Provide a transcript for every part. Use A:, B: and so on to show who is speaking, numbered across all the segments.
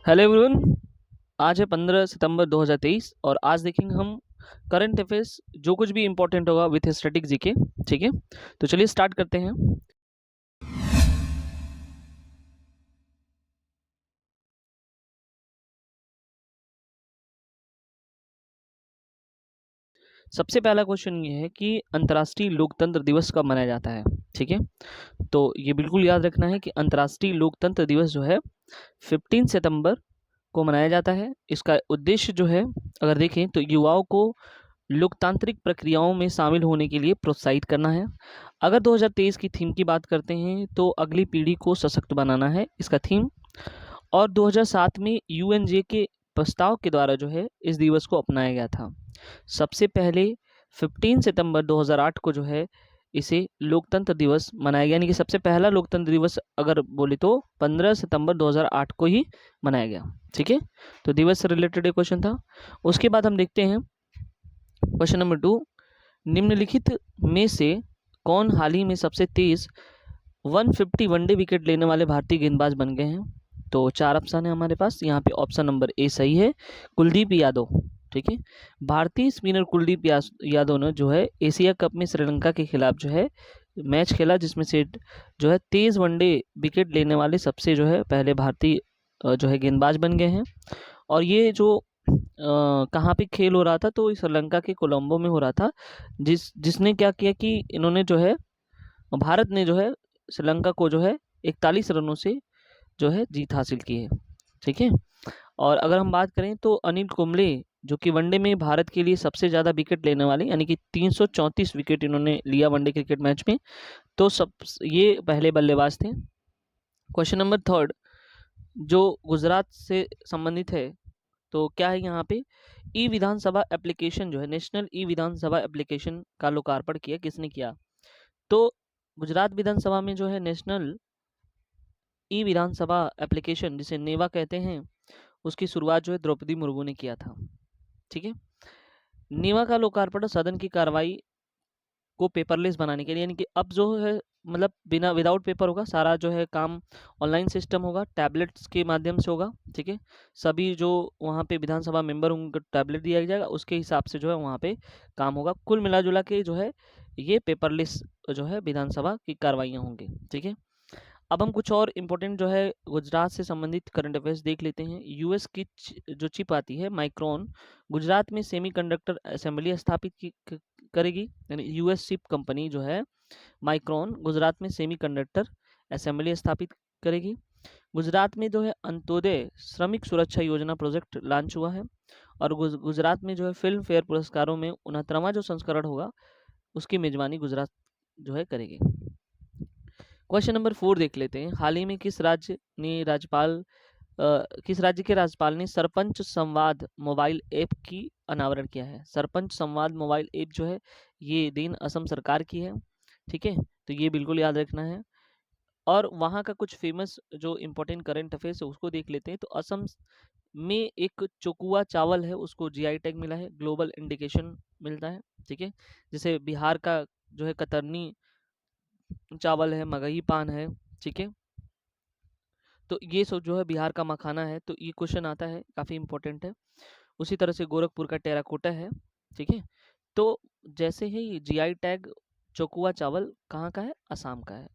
A: Hello everyone. आज है 15 सितंबर 2023 और आज देखेंगे हम करंट अफेयर्स जो कुछ भी इंपॉर्टेंट होगा विथ स्टैटिक जीके। ठीक है, तो चलिए स्टार्ट करते हैं। सबसे पहला क्वेश्चन ये है कि अंतर्राष्ट्रीय लोकतंत्र दिवस कब मनाया जाता है। ठीक है, तो ये बिल्कुल याद रखना है कि अंतर्राष्ट्रीय लोकतंत्र दिवस जो है 15 सितंबर को मनाया जाता है। इसका उद्देश्य जो है अगर देखें तो युवाओं को लोकतांत्रिक प्रक्रियाओं में शामिल होने के लिए प्रोत्साहित करना है। अगर 2023 की थीम की बात करते हैं तो अगली पीढ़ी को सशक्त बनाना है इसका थीम। और 2007 में यूएनजे के प्रस्ताव के द्वारा जो है इस दिवस को अपनाया गया था। सबसे पहले 15 सितंबर 2008 को जो है इसे लोकतंत्र दिवस मनाया गया, यानी कि सबसे पहला लोकतंत्र दिवस अगर बोले तो 15 सितंबर 2008 को ही मनाया गया। ठीक है, तो दिवस से रिलेटेड एक क्वेश्चन था। उसके बाद हम देखते हैं क्वेश्चन नंबर 2। निम्नलिखित में से कौन हाल ही में सबसे तेज 150 वनडे विकेट लेने वाले भारतीय गेंदबाज बन गए हैं। तो चार ऑप्शन है हमारे पास। यहाँ पे ऑप्शन नंबर ए सही है, कुलदीप यादव। ठीक है, भारतीय स्पिनर कुलदीप यादव ने जो है एशिया कप में श्रीलंका के खिलाफ जो है मैच खेला, जिसमें से जो है तेज वनडे विकेट लेने वाले सबसे जो है पहले भारतीय जो है गेंदबाज बन गए हैं। और ये जो कहाँ पे खेल हो रहा था, तो श्रीलंका के कोलंबो में हो रहा था। जिसने क्या किया कि इन्होंने जो है भारत ने जो है श्रीलंका को जो है 41 रनों से जो है जीत हासिल की है। ठीक है, और अगर हम बात करें तो अनिल कुंबले जो कि वनडे में भारत के लिए सबसे ज़्यादा विकेट लेने वाले, यानी कि 334 विकेट इन्होंने लिया वनडे क्रिकेट मैच में, तो सब ये पहले बल्लेबाज थे। क्वेश्चन नंबर 3 जो गुजरात से संबंधित है, तो क्या है यहाँ पे ई विधानसभा एप्लीकेशन जो है नेशनल ई विधानसभा एप्लीकेशन का लोकार्पण किया, किसने किया। तो गुजरात विधानसभा में जो है नेशनल ई विधानसभा एप्लीकेशन जिसे नेवा कहते हैं, उसकी शुरुआत जो है द्रौपदी मुर्मू ने किया था। ठीक है, नेवा का लोकार्पण सदन की कार्रवाई को पेपरलेस बनाने के लिए, यानी कि अब जो है मतलब बिना विदाउट पेपर होगा, सारा जो है काम ऑनलाइन सिस्टम होगा, टैबलेट्स के माध्यम से होगा। ठीक है, सभी जो वहाँ पे विधानसभा मेंबर होंगे उनको टैबलेट दिया जाएगा, उसके हिसाब से जो है वहाँ पे काम होगा। कुल मिला जुला के जो है ये पेपरलेस जो है विधानसभा की कार्रवाइयाँ होंगी। ठीक है, अब हम कुछ और इम्पोर्टेंट जो है गुजरात से संबंधित करंट अफेयर्स देख लेते हैं। यूएस की जो चिप आती है माइक्रोन, गुजरात में सेमीकंडक्टर असेंबली स्थापित करेगी। यानी यूएस चिप कंपनी जो है माइक्रोन गुजरात में सेमीकंडक्टर असेंबली स्थापित करेगी। गुजरात में जो है अंत्योदय श्रमिक सुरक्षा योजना प्रोजेक्ट लॉन्च हुआ है। और गुजरात में जो है फिल्म फेयर पुरस्कारों में 69वां जो संस्करण होगा उसकी मेजबानी गुजरात जो है करेगी। क्वेश्चन नंबर 4 देख लेते हैं। हाल ही में किस राज्य के राज्यपाल ने सरपंच संवाद मोबाइल ऐप की अनावरण किया है। सरपंच संवाद मोबाइल ऐप जो है ये देन असम सरकार की है। ठीक है, तो ये बिल्कुल याद रखना है। और वहाँ का कुछ फेमस जो इम्पोर्टेंट करंट अफेयर्स है उसको देख लेते हैं। तो असम में एक चोकुआ चावल है, उसको जीआई टैग मिला है, ग्लोबल इंडिकेशन मिलता है। ठीक है, जैसे बिहार का जो है कतरनी चावल है, मगही पान है। ठीक है, तो ये सब जो है बिहार का मखाना है, तो ये क्वेश्चन आता है, काफ़ी इंपॉर्टेंट है। उसी तरह से गोरखपुर का टेराकोटा है। ठीक है, तो जैसे ही जीआई टैग चोकुआ चावल कहाँ का है, असम का है।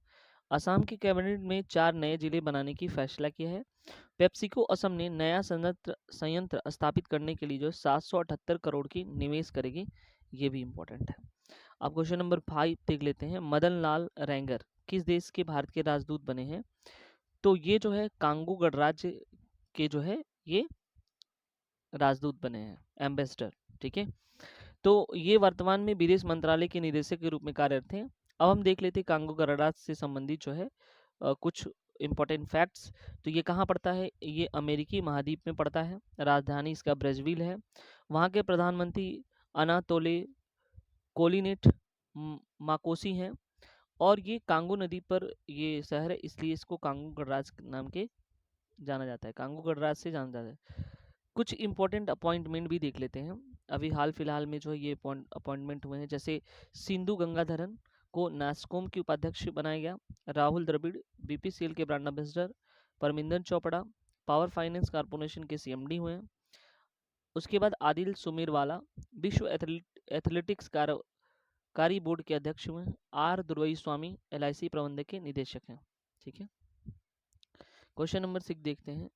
A: असम की कैबिनेट में 4 नए जिले बनाने की फैसला किया है। पेप्सिको असम ने नया संयंत्र संयंत्र स्थापित करने के लिए जो 778 करोड़ की निवेश करेगी, ये भी इम्पोर्टेंट है। अब क्वेश्चन नंबर 5 देख लेते हैं। मदन लाल रैंगर किस देश के भारत के राजदूत बने हैं। तो ये जो है कांगो गणराज्य के जो है ये राजदूत बने हैं, एम्बेसडर। ठीक है, तो ये वर्तमान में विदेश मंत्रालय के निदेशक के रूप में कार्यरत हैं। अब हम देख लेते हैं कांगो गणराज्य से संबंधित जो है कुछ इंपॉर्टेंट फैक्ट्स। तो ये कहाँ पड़ता है, ये अमेरिकी महाद्वीप में पड़ता है। राजधानी इसका ब्रेजविल है। वहाँ के प्रधानमंत्री अनातोले कोलिनेट माकोसी हैं। और ये कांगो नदी पर ये शहर है, इसलिए इसको कांगो गणराज्य नाम के जाना जाता है, कांगो गणराज्य से जाना जाता है। कुछ इंपॉर्टेंट अपॉइंटमेंट भी देख लेते हैं। अभी हाल फिलहाल में जो है ये अपॉइंटमेंट हुए हैं, जैसे सिंधु गंगाधरन को नास्कोम की उपाध्यक्ष बनाया गया। राहुल द्रविड़ बीपीसीएल के brand ambassador. Parminder Chopra power finance corporation के CMD हुए हैं। उसके बाद आदिल सुमेरवाला विश्व एथलेटिक्स कारी बोर्ड के अध्यक्ष हुए हैं। आर दुर्वई स्वामी LIC प्रबंधक के निदेशक हैं। ठीक है, क्वेश्चन नंबर 6 देखते हैं।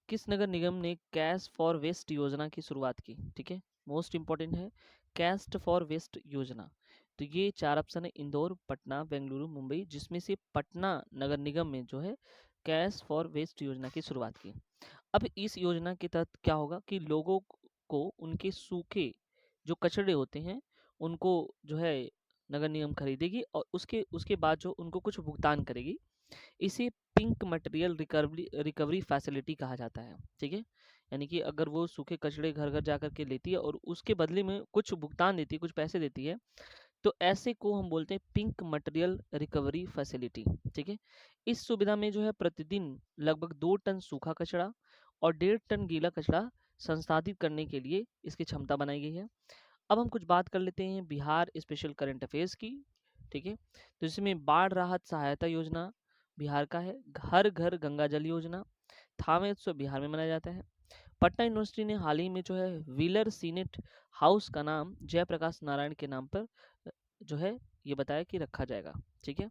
A: किस नगर निगम ने कैश फॉर वेस्ट योजना की शुरुआत की? ठीक है, मोस्ट इंपॉर्टेंट है कैस्ट फॉर वेस्ट योजना। तो ये 4 ऑप्शन है, इंदौर, पटना, बेंगलुरु, मुंबई, जिसमें से पटना नगर निगम में जो है कैश फॉर वेस्ट योजना की शुरुआत की। अब इस योजना के तहत क्या होगा कि लोगों को उनके सूखे जो कचरे होते हैं उनको जो है नगर निगम खरीदेगी और उसके उसके बाद जो उनको कुछ भुगतान करेगी। इसे पिंक मटेरियल रिकवरी फैसिलिटी कहा जाता है। ठीक है, यानी कि अगर वो सूखे कचड़े घर घर जा करके लेती है और उसके बदले में कुछ भुगतान देती है, कुछ पैसे देती है, तो ऐसे को हम बोलते हैं पिंक मटेरियल रिकवरी फैसिलिटी। ठीक है, इस सुविधा में जो है प्रतिदिन लगभग 2 टन सूखा कचरा और 1.5 टन गीला कचरा संसाधित करने के लिए इसकी क्षमता बनाई गई है। अब हम कुछ बात कर लेते हैं बिहार स्पेशल करंट अफेयर्स की। ठीक है, तो इसमें बाढ़ राहत सहायता योजना बिहार का है। हर घर गंगा जल योजना, थावे उत्सव बिहार में मनाया जाता है। पटना यूनिवर्सिटी ने हाल ही में जो है व्हीलर सीनेट हाउस का नाम जयप्रकाश नारायण के नाम पर जो है ये बताया कि रखा जाएगा। ठीक है,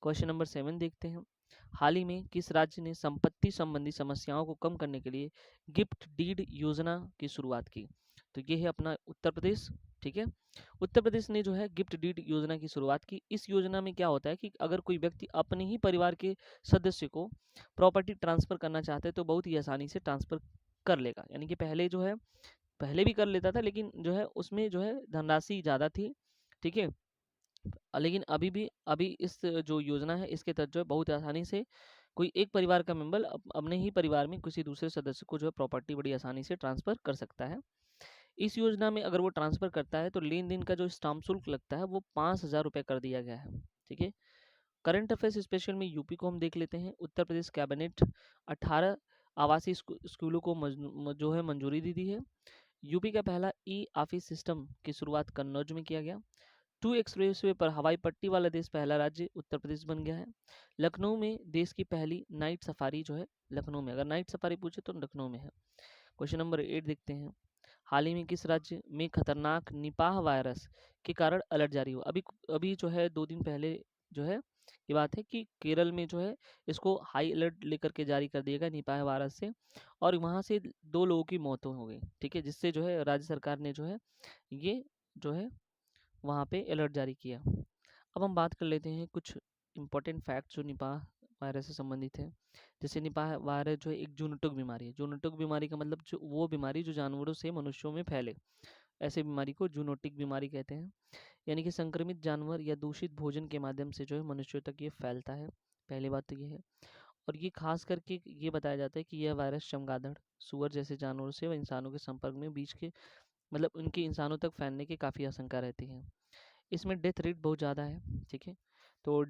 A: क्वेश्चन नंबर 7 देखते हैं। हाल ही में किस राज्य ने संपत्ति संबंधी समस्याओं को कम करने के लिए गिफ्ट डीड योजना की शुरुआत की? तो ये है अपना उत्तर प्रदेश। ठीक है, उत्तर प्रदेश ने जो है गिफ्ट डीड योजना की शुरुआत की। इस योजना में क्या होता है कि अगर कोई व्यक्ति अपने ही परिवार के सदस्य को प्रॉपर्टी ट्रांसफर करना चाहते हैं तो बहुत ही आसानी से ट्रांसफर कर लेगा। यानी कि पहले जो है पहले भी कर लेता था, लेकिन जो है उसमें जो है धनराशि ज़्यादा थी। ठीक है, लेकिन अभी इस जो योजना है इसके तहत जो है बहुत आसानी से कोई एक परिवार का मेंबर अपने ही परिवार में किसी दूसरे सदस्य को जो है प्रॉपर्टी बड़ी आसानी से ट्रांसफर कर सकता है। इस योजना में अगर वो ट्रांसफर करता है तो लेन देन का जो स्टाम्प शुल्क लगता है वो 5,000 रुपये कर दिया गया है। ठीक है, करंट अफेयर्स स्पेशल में यूपी को हम देख लेते हैं। उत्तर प्रदेश कैबिनेट 18 आवासीय स्कूलों को जो है मंजूरी दी है। यूपी का पहला ऑफिस सिस्टम की शुरुआत कन्नौज में किया गया। 2 एक्सप्रेसवे पर हवाई पट्टी वाला देश पहला राज्य उत्तर प्रदेश बन गया है। लखनऊ में देश की पहली नाइट सफारी जो है लखनऊ में, अगर नाइट सफारी पूछे तो लखनऊ में है। क्वेश्चन नंबर 8 देखते हैं। हाल ही में किस राज्य में खतरनाक निपाह वायरस के कारण अलर्ट जारी हुआ? अभी अभी जो है 2 दिन पहले जो है ये बात है कि केरल में जो है इसको हाई अलर्ट लेकर के जारी कर दिया गया निपाह वायरस से, और वहाँ से 2 लोगों की मौत हो गई। ठीक है, जिससे जो है राज्य सरकार ने जो है ये जो है वहाँ पे अलर्ट जारी किया। अब हम बात कर लेते हैं कुछ इंपॉर्टेंट फैक्ट्स जो निपाह वायरस से संबंधित है। जैसे निपाह वायरस जो है एक जूनोटिक बीमारी है। जूनोटिक बीमारी का मतलब जो वो बीमारी जो जानवरों से मनुष्यों में फैले, ऐसे बीमारी को जूनोटिक बीमारी कहते हैं। यानी कि संक्रमित जानवर या दूषित भोजन के माध्यम से जो है मनुष्यों तक ये फैलता है। पहली बात तो ये है, और ये खास करके ये बताया जाता है कि यह वायरस चमगादड़, सुअर जैसे जानवरों से व इंसानों के संपर्क में बीच के मतलब उनके इंसानों तक फैलने की काफ़ी आशंका रहती है। इसमें डेथ रेट बहुत ज़्यादा है। ठीक है, तो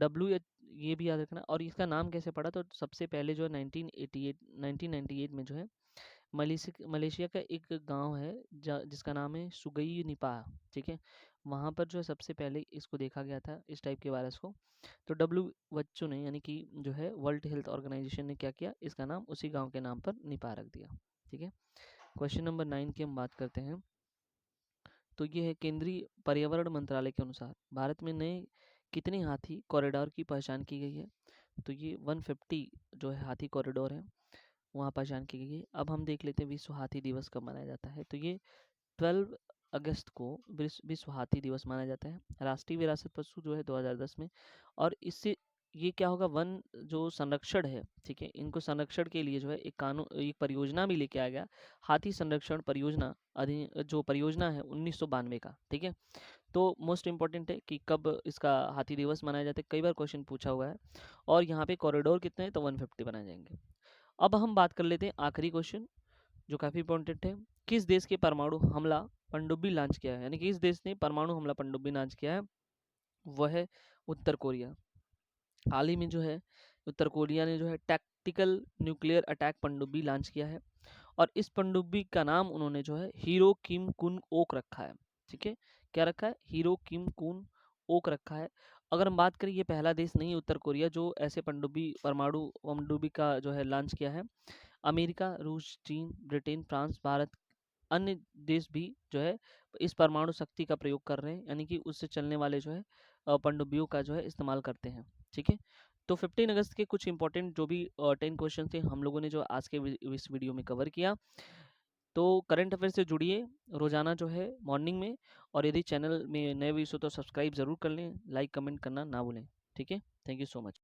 A: ये भी याद रखना। और इसका नाम कैसे पड़ा? तो सबसे पहले जो है 1998 में जो है मलेशिया का एक गांव है जिसका नाम है सुगई निपाह। ठीक है, वहाँ पर जो है सबसे पहले इसको देखा गया था, इस टाइप के वायरस को। तो WHO ने यानी कि जो है वर्ल्ड हेल्थ ऑर्गेनाइजेशन ने क्या किया, इसका नाम उसी गांव के नाम पर निपाह रख दिया। ठीक है, क्वेश्चन नंबर 9 की हम बात करते हैं। तो ये है केंद्रीय पर्यावरण मंत्रालय के अनुसार भारत में नए कितने हाथी कॉरिडोर की पहचान की गई है? तो ये 150 जो है हाथी कॉरिडोर है वहाँ पहचान की गई है। अब हम देख लेते हैं विश्व हाथी दिवस कब मनाया जाता है। तो ये 12 अगस्त को विश्व हाथी दिवस माना जाता है। राष्ट्रीय विरासत पशु जो है 2010 में, और इससे ये क्या होगा, वन जो संरक्षण है, ठीक है, इनको संरक्षण के लिए जो है एक परियोजना भी लेके आया गया, हाथी संरक्षण परियोजना जो परियोजना है 1992 का। ठीक है, तो मोस्ट इम्पॉर्टेंट है कि कब इसका हाथी दिवस मनाया जाता है, कई बार क्वेश्चन पूछा हुआ है। और यहाँ पे कॉरिडोर कितने हैं? तो 150 बनाए जाएंगे। अब हम बात कर लेते हैं आखिरी क्वेश्चन जो काफ़ी इंपॉर्टेंट है। किस देश के परमाणु हमला पनडुब्बी लॉन्च किया है? यानी कि इस देश ने परमाणु हमला पनडुब्बी लॉन्च किया है, वह है उत्तर कोरिया। हाल ही में जो है उत्तर कोरिया ने जो है टैक्टिकल न्यूक्लियर अटैक पनडुब्बी लॉन्च किया है, और इस पनडुब्बी का नाम उन्होंने जो है हीरो किम कुन ओक रखा है। ठीक है, क्या रखा है? हीरो किम कुन ओक रखा है। अगर हम बात करें, ये पहला देश नहीं है उत्तर कोरिया जो ऐसे परमाणु पनडुब्बी का जो है लॉन्च किया है। अमेरिका, रूस, चीन, ब्रिटेन, फ्रांस, भारत, अन्य देश भी जो है इस परमाणु शक्ति का प्रयोग कर रहे हैं, यानी कि उससे चलने वाले जो है पनडुब्बियों का जो है इस्तेमाल करते हैं। ठीक है, तो 15 अगस्त के कुछ इंपॉर्टेंट जो भी 10 क्वेश्चन थे हम लोगों ने जो आज के इस वीडियो में कवर किया। तो करंट अफेयर से जुड़िए रोजाना जो है मॉर्निंग में, और यदि चैनल में नए व्यूअर्स हो तो सब्सक्राइब जरूर कर लें, लाइक कमेंट करना ना भूलें। ठीक है, थैंक यू सो मच।